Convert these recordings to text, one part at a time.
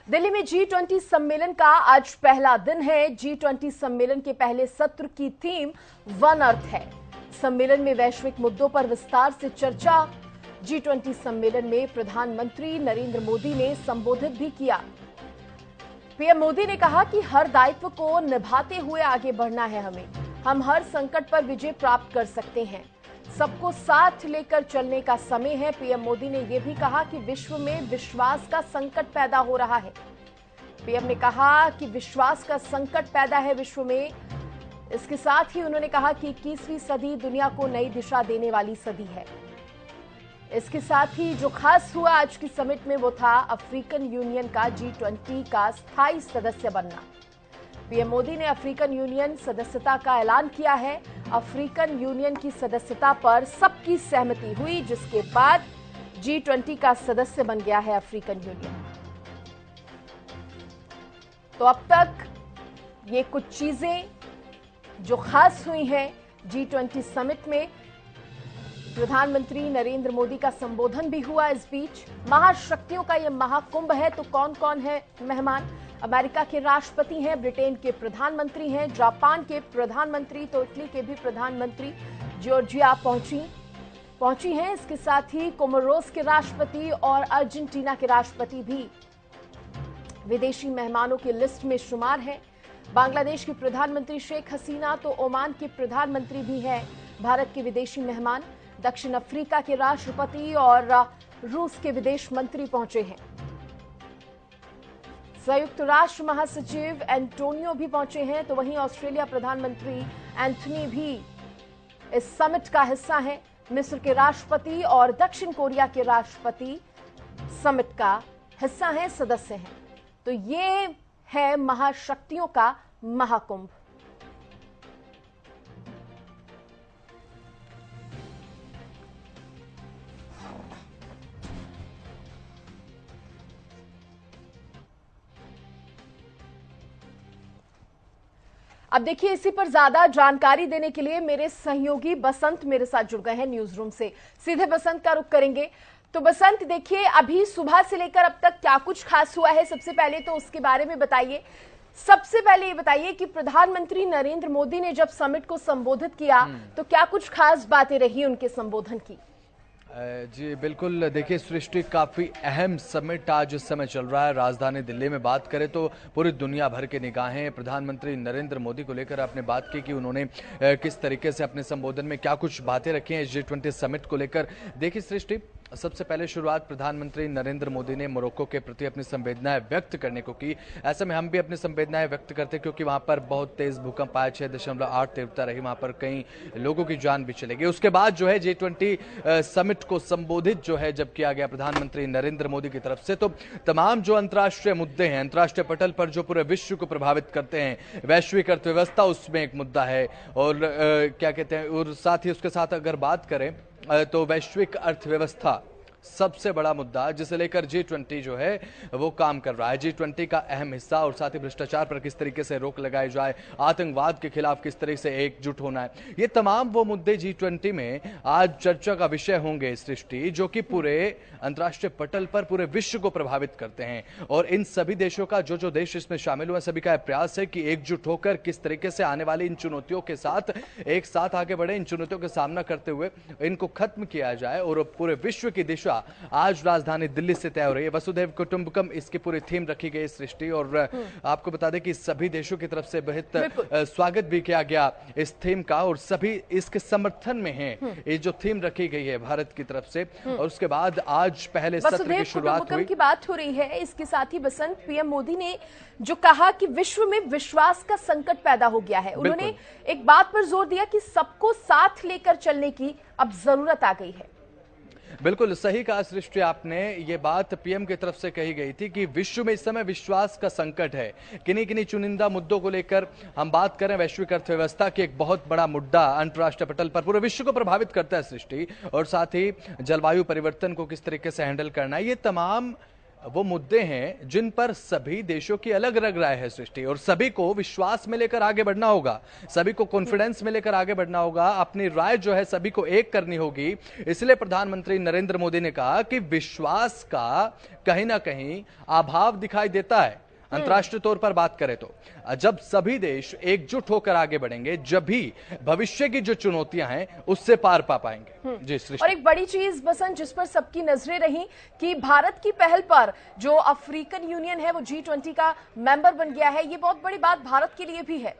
दिल्ली में G20 सम्मेलन का आज पहला दिन है। G20 सम्मेलन के पहले सत्र की थीम वन अर्थ है। सम्मेलन में वैश्विक मुद्दों पर विस्तार से चर्चा। G20 सम्मेलन में प्रधानमंत्री नरेंद्र मोदी ने संबोधित भी किया। पीएम मोदी ने कहा कि हर दायित्व को निभाते हुए आगे बढ़ना है हम हर संकट पर विजय प्राप्त कर सकते हैं। सबको साथ लेकर चलने का समय है। पीएम मोदी ने यह भी कहा कि विश्व में विश्वास का संकट पैदा हो रहा है। पीएम ने कहा कि विश्वास का संकट पैदा है विश्व में। इसके साथ ही उन्होंने कहा कि 21वीं सदी दुनिया को नई दिशा देने वाली सदी है। इसके साथ ही जो खास हुआ आज की समिट में वो था अफ्रीकन यूनियन का G20 का स्थायी सदस्य बनना। पीएम मोदी ने अफ्रीकन यूनियन सदस्यता का ऐलान किया है। अफ्रीकन यूनियन की सदस्यता पर सबकी सहमति हुई, जिसके बाद G20 का सदस्य बन गया है अफ्रीकन यूनियन। तो अब तक ये कुछ चीजें जो खास हुई हैं G20 समिट में। प्रधानमंत्री नरेंद्र मोदी का संबोधन भी हुआ। इस बीच महाशक्तियों का यह महाकुंभ है, तो कौन कौन है मेहमान? अमेरिका के राष्ट्रपति हैं, ब्रिटेन के प्रधानमंत्री हैं, जापान के प्रधानमंत्री, तो इटली के भी प्रधानमंत्री जॉर्जिया पहुंची हैं। इसके साथ ही कोमोरोस के राष्ट्रपति और अर्जेंटीना के राष्ट्रपति भी विदेशी मेहमानों की लिस्ट में शुमार हैं। बांग्लादेश की प्रधानमंत्री शेख हसीना, तो ओमान के प्रधानमंत्री भी हैं भारत के विदेशी मेहमान। दक्षिण अफ्रीका के राष्ट्रपति और रूस के विदेश मंत्री पहुंचे हैं। संयुक्त राष्ट्र महासचिव एंटोनियो भी पहुंचे हैं, तो वहीं ऑस्ट्रेलिया प्रधानमंत्री एंथनी भी इस समिट का हिस्सा हैं। मिस्र के राष्ट्रपति और दक्षिण कोरिया के राष्ट्रपति समिट का हिस्सा हैं, सदस्य हैं। तो ये है महाशक्तियों का महाकुंभ। अब देखिए, इसी पर ज्यादा जानकारी देने के लिए मेरे सहयोगी बसंत मेरे साथ जुड़ गए हैं न्यूज रूम से। सीधे बसंत का रुख करेंगे। तो बसंत, देखिए अभी सुबह से लेकर अब तक क्या कुछ खास हुआ है, सबसे पहले तो उसके बारे में बताइए। सबसे पहले ये बताइए कि प्रधानमंत्री नरेंद्र मोदी ने जब समिट को संबोधित किया तो क्या कुछ खास बातें रही उनके संबोधन की? जी बिल्कुल, देखिए सृष्टि, काफ़ी अहम समिट आज इस समय चल रहा है राजधानी दिल्ली में। बात करें तो पूरी दुनिया भर के निगाहें प्रधानमंत्री नरेंद्र मोदी को लेकर आपने बात की कि उन्होंने किस तरीके से अपने संबोधन में क्या कुछ बातें रखी हैं G20 समिट को लेकर। देखिए सृष्टि, सबसे पहले शुरुआत प्रधानमंत्री नरेंद्र मोदी ने मोरक्को के प्रति अपनी संवेदनाएं व्यक्त करने को की। ऐसे में हम भी अपनी संवेदनाएं व्यक्त करते हैं क्योंकि वहां पर बहुत तेज भूकंप आया, 6.8 तीव्रता रही, वहां पर कई लोगों की जान भी चली गई। उसके बाद जो है G20 समिट को संबोधित जो है जब किया गया प्रधानमंत्री नरेंद्र मोदी की तरफ से, तो तमाम जो अंतर्राष्ट्रीय मुद्दे हैं, अंतर्राष्ट्रीय पटल पर जो पूरे विश्व को प्रभावित करते हैं, वैश्विक अर्थव्यवस्था उसमें एक मुद्दा है। और क्या कहते हैं, और साथ ही उसके साथ अगर बात करें तो वैश्विक अर्थव्यवस्था सबसे बड़ा मुद्दा जिसे लेकर G20 जो है वो काम कर रहा है। G20 का अहम हिस्सा, और साथ ही भ्रष्टाचार पर किस तरीके से रोक लगाई जाए, आतंकवाद के खिलाफ किस तरह से एकजुट होना है, ये तमाम वो मुद्दे G20 में आज चर्चा का विषय होंगे सृष्टि, जो कि पूरे अंतर्राष्ट्रीय पटल पर पूरे विश्व को प्रभावित करते हैं। और इन सभी देशों का जो देश इसमें शामिल हुए, सभी का प्रयास है कि एकजुट होकर किस तरीके से आने वाली इन चुनौतियों के साथ एक साथ आगे बढ़े, इन चुनौतियों का सामना करते हुए इनको खत्म किया जाए। और पूरे विश्व की दिशा आज राजधानी दिल्ली से तय हो रही है। वसुधैव कुटुंबकम इसकी पूरी थीम रखी गई सृष्टि, और आपको बता दें कि सभी देशों की तरफ से बेहद स्वागत भी किया गया इस थीम का, और सभी इसके समर्थन में हैं। ये जो थीम रखी गई है भारत की तरफ से। और उसके बाद आज पहले सत्र की शुरुआत हुई। की बात हो रही है। इसके साथ ही बसंत, पीएम मोदी ने जो कहा कि विश्व में विश्वास का संकट पैदा हो गया है, उन्होंने एक बात पर जोर दिया कि सबको साथ लेकर चलने की अब जरूरत आ गई है। बिल्कुल सही कहा सृष्टि, आपने ये बात पीएम की तरफ से कही गई थी कि विश्व में इस समय विश्वास का संकट है। किन्हीं चुनिंदा मुद्दों को लेकर हम बात करें, वैश्विक अर्थव्यवस्था की एक बहुत बड़ा मुद्दा अंतर्राष्ट्रीय पटल पर पूरे विश्व को प्रभावित करता है सृष्टि, और साथ ही जलवायु परिवर्तन को किस तरीके से हैंडल करना है, ये तमाम वो मुद्दे हैं जिन पर सभी देशों की अलग अलग राय है सृष्टि, और सभी को विश्वास में लेकर आगे बढ़ना होगा, सभी को कॉन्फिडेंस में लेकर आगे बढ़ना होगा, अपनी राय जो है सभी को एक करनी होगी। इसलिए प्रधानमंत्री नरेंद्र मोदी ने कहा कि विश्वास का कहीं ना कहीं अभाव दिखाई देता है अंतर्राष्ट्रीय तौर पर बात करें तो। जब सभी देश एकजुट होकर आगे बढ़ेंगे, जब भी भविष्य की जो चुनौतियां हैं उससे पार पा पाएंगे। जी सृष्टि। और एक बड़ी चीज बसंत जिस पर सबकी नजरें रही कि भारत की पहल पर जो अफ्रीकन यूनियन है वो G20 का मेंबर बन गया है, ये बहुत बड़ी बात भारत के लिए भी है।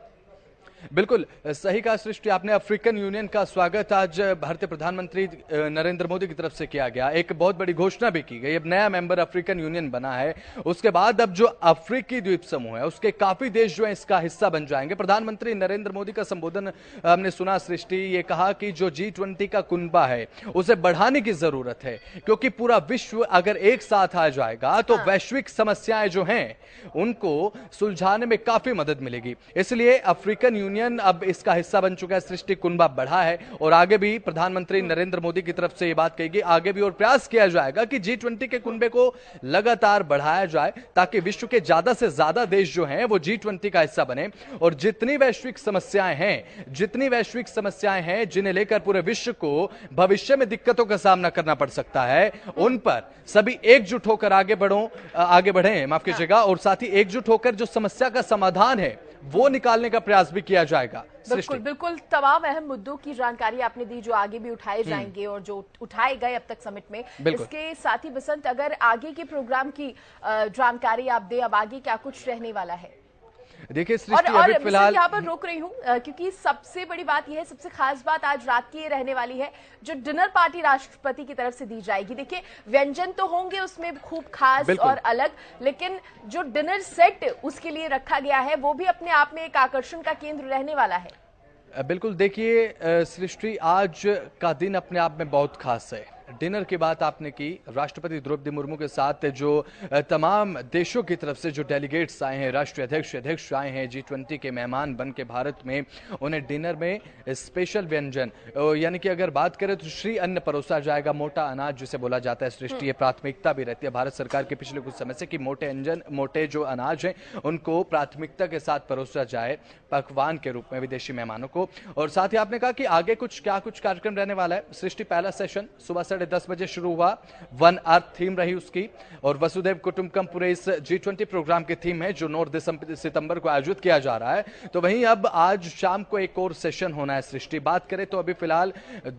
बिल्कुल सही कहा सृष्टि आपने। अफ्रीकन यूनियन का स्वागत आज भारतीय प्रधानमंत्री नरेंद्र मोदी की तरफ से किया गया। एक बहुत बड़ी घोषणा भी की गई, अब नया मेंबर अफ्रीकन यूनियन बना है। उसके बाद अब जो अफ्रीकी द्वीप समूह है उसके काफी देश जो है इसका हिस्सा बन जाएंगे। प्रधानमंत्री नरेंद्र मोदी का संबोधन हमने सुना सृष्टि, ये कहा कि जो G20 का कुनबा है उसे बढ़ाने की जरूरत है, क्योंकि पूरा विश्व अगर एक साथ आ जाएगा तो वैश्विक समस्याएं जो हैं उनको सुलझाने में काफी मदद मिलेगी। इसलिए अफ्रीकन यूनियन अब इसका हिस्सा बन चुका है सृष्टि, कुनबा बढ़ा है। और आगे भी प्रधानमंत्री नरेंद्र मोदी की तरफ से यह बात कही, आगे भी और प्रयास किया जाएगा कि G20 के कुनबे को लगातार बढ़ाया जाए, ताकि विश्व के ज्यादा से ज्यादा देश जो हैं वो G20 का हिस्सा बने। और जितनी वैश्विक समस्याएं हैं जिन्हें लेकर पूरे विश्व को भविष्य में दिक्कतों का सामना करना पड़ सकता है, उन पर सभी एकजुट होकर आगे बढ़े, माफ कीजिएगा, और साथ ही एकजुट होकर जो समस्या का समाधान है वो निकालने का प्रयास भी किया जाएगा। बिल्कुल बिल्कुल, तमाम अहम मुद्दों की जानकारी आपने दी जो आगे भी उठाए जाएंगे और जो उठाए गए अब तक समिट में। इसके साथ ही बसंत, अगर आगे के प्रोग्राम की जानकारी आप दे, अब आगे क्या कुछ रहने वाला है? देखिए सृष्टि, अभी फिलहाल यहाँ पर रोक रही हूँ क्योंकि सबसे बड़ी बात यह है, सबसे खास बात आज रात की ये रहने वाली है, जो डिनर पार्टी राष्ट्रपति की तरफ से दी जाएगी। देखिए व्यंजन तो होंगे उसमें खूब खास और अलग, लेकिन जो डिनर सेट उसके लिए रखा गया है वो भी अपने आप में एक आकर्षण का केंद्र रहने वाला है। बिल्कुल, देखिए सृष्टि, आज का दिन अपने आप में बहुत खास है। डिनर की बात आपने की, राष्ट्रपति द्रौपदी मुर्मू के साथ जो तमाम देशों की तरफ से जो डेलीगेट्स आए हैं, राष्ट्रीय अध्यक्ष आए हैं G20 के मेहमान बन के भारत में, उन्हें डिनर में स्पेशल व्यंजन, यानी कि अगर बात करें तो श्री अन्न परोसा जाएगा। मोटा अनाज जिसे बोला जाता है सृष्टि, ये प्राथमिकता भी रहती है भारत सरकार के पिछले कुछ समय से कि मोटे जो अनाज हैं उनको प्राथमिकता के साथ परोसा जाए पकवान के रूप में विदेशी मेहमानों को। और साथ ही आपने कहा कि आगे कुछ कार्यक्रम रहने वाला है सृष्टि। पहला सेशन सुबह 10:30 बजे शुरू हुआ, वन अर्थ थीम रही उसकी, और वसुधैव कुटुंबकम पूरे इस G20 प्रोग्राम की थीम है जो 9 सितंबर को आयोजित किया जा रहा है। तो वहीं अब आज शाम को एक और सेशन होना है सृष्टि। बात करें तो अभी फिलहाल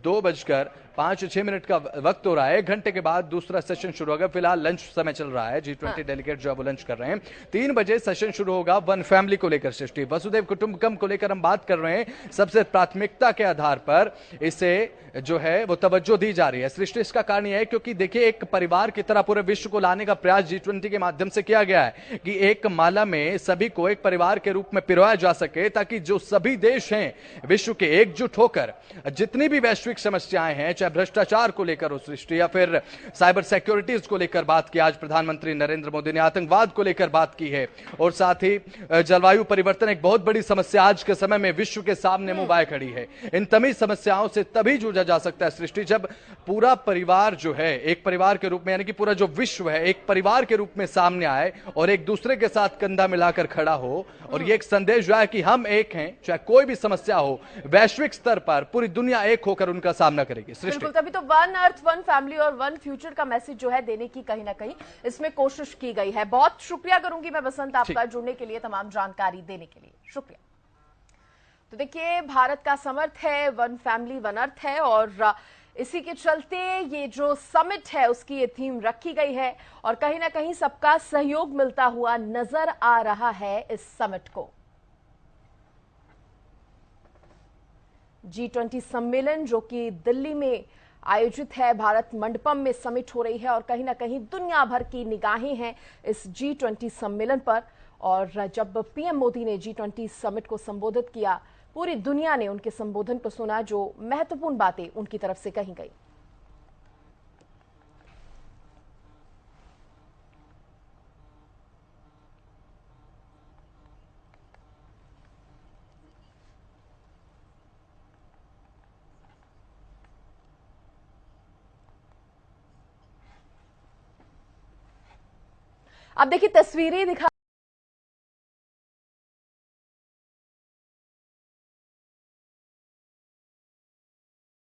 2:05-6 का वक्त हो रहा है, 1 घंटे के बाद दूसरा सेशन शुरू होगा। फिलहाल लंच समय चल रहा है, G20 डेलीगेट जो वो लंच कर रहे हैं। 3 बजे सेशन शुरू होगा वन फैमिली को लेकर सृष्टि, वसुधैव कुटुंबकम को लेकर हम बात कर रहे हैं। सबसे प्राथमिकता के आधार पर इसे जो है वो तवज्जो दी जा रही है सृष्टि। इसका कारण यह है क्योंकि देखिए एक परिवार की तरह पूरे विश्व को लाने का प्रयास G20 के माध्यम से किया गया है कि एक माला में सभी को एक परिवार के रूप में पिरोया जा सके, ताकि जो सभी देश हैं विश्व के एकजुट होकर जितनी भी वैश्विक समस्याएं हैं, चाहे भ्रष्टाचार को लेकर हो सृष्टि या फिर साइबर सिक्योरिटीज को लेकर बात की आज प्रधानमंत्री नरेंद्र मोदी ने, आतंकवाद को लेकर बात की है, और साथ ही जलवायु परिवर्तन एक बहुत बड़ी समस्या आज के समय में विश्व के सामने मुंह बाए खड़ी है। इन तमाम समस्याओं से तभी जूझा जा सकता है सृष्टि जब पूरा परिवार जो है एक परिवार के रूप में, यानी कि पूरा जो विश्व है एक परिवार के रूप में सामने आए और एक दूसरे के साथ कंधा मिलाकर खड़ा हो, और ये एक संदेश जो है कि हम एक हैं, चाहे कोई भी समस्या हो, वैश्विक स्तर पर पूरी दुनिया एक होकर उनका सामना करेगी। बिल्कुल, तभी तो वन अर्थ, वन फैमिली और वन फ्यूचर का मैसेज जो है देने की कहीं ना कहीं इसमें कोशिश की गई है। बहुत शुक्रिया करूंगी मैं बसंत आपका जुड़ने के लिए, तमाम जानकारी देने के लिए शुक्रिया। तो देखिए भारत का समर्थ है, वन फैमिली वन अर्थ है, और इसी के चलते ये जो समिट है उसकी ये थीम रखी गई है, और कहीं ना कहीं सबका सहयोग मिलता हुआ नजर आ रहा है इस समिट को। G20 सम्मेलन जो कि दिल्ली में आयोजित है, भारत मंडपम में समिट हो रही है, और कहीं ना कहीं दुनिया भर की निगाहें हैं इस G20 सम्मेलन पर। और जब पीएम मोदी ने G20 समिट को संबोधित किया, पूरी दुनिया ने उनके संबोधन को सुना, जो महत्वपूर्ण बातें उनकी तरफ से कही गई। अब देखिए तस्वीरें दिखा